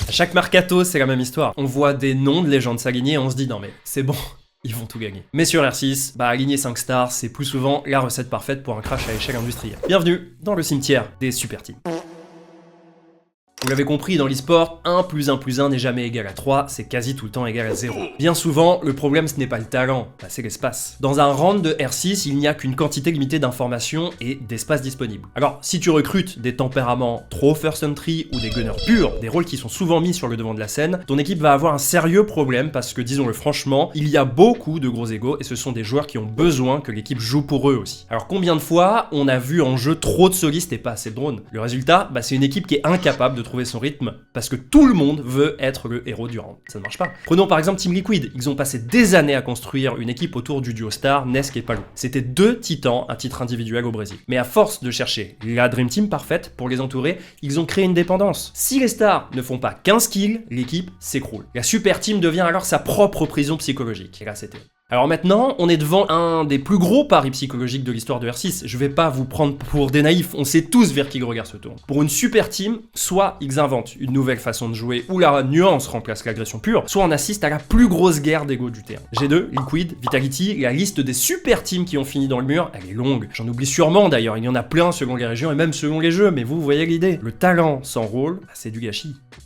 À chaque mercato, c'est la même histoire. On voit des noms de légendes s'aligner et on se dit non mais c'est bon. Ils vont tout gagner. Mais sur R6, aligner 5 stars, c'est plus souvent la recette parfaite pour un crash à échelle industrielle. Bienvenue dans le cimetière des super teams. Vous l'avez compris, dans l'e-sport, 1 + 1 + 1 n'est jamais égal à 3, c'est quasi tout le temps égal à 0. Bien souvent, le problème ce n'est pas le talent, c'est l'espace. Dans un round de R6, il n'y a qu'une quantité limitée d'informations et d'espace disponible. Alors, si tu recrutes des tempéraments trop first entry ou des gunners purs, des rôles qui sont souvent mis sur le devant de la scène, ton équipe va avoir un sérieux problème parce que, disons-le franchement, il y a beaucoup de gros égos et ce sont des joueurs qui ont besoin que l'équipe joue pour eux aussi. Alors combien de fois on a vu en jeu trop de solistes et pas assez de drones? Le résultat, c'est une équipe qui est incapable de trouver son rythme parce que tout le monde veut être le héros du round. Ça ne marche pas. Prenons par exemple Team Liquid. Ils ont passé des années à construire une équipe autour du duo star Nesk et Palou. C'était 2 titans à titre individuel au Brésil. Mais à force de chercher la Dream Team parfaite pour les entourer, ils ont créé une dépendance. Si les stars ne font pas 15 kills, l'équipe s'écroule. La super team devient alors sa propre prison psychologique. Et là c'était... Alors maintenant, on est devant un des plus gros paris psychologiques de l'histoire de R6. Je vais pas vous prendre pour des naïfs, on sait tous vers qui le regard se tourne. Pour une super team, soit ils inventent une nouvelle façon de jouer où la nuance remplace l'agression pure, soit on assiste à la plus grosse guerre d'ego du terrain. G2, Liquid, Vitality, la liste des super teams qui ont fini dans le mur, elle est longue. J'en oublie sûrement d'ailleurs, il y en a plein selon les régions et même selon les jeux, mais vous voyez l'idée. Le talent sans rôle, c'est du gâchis.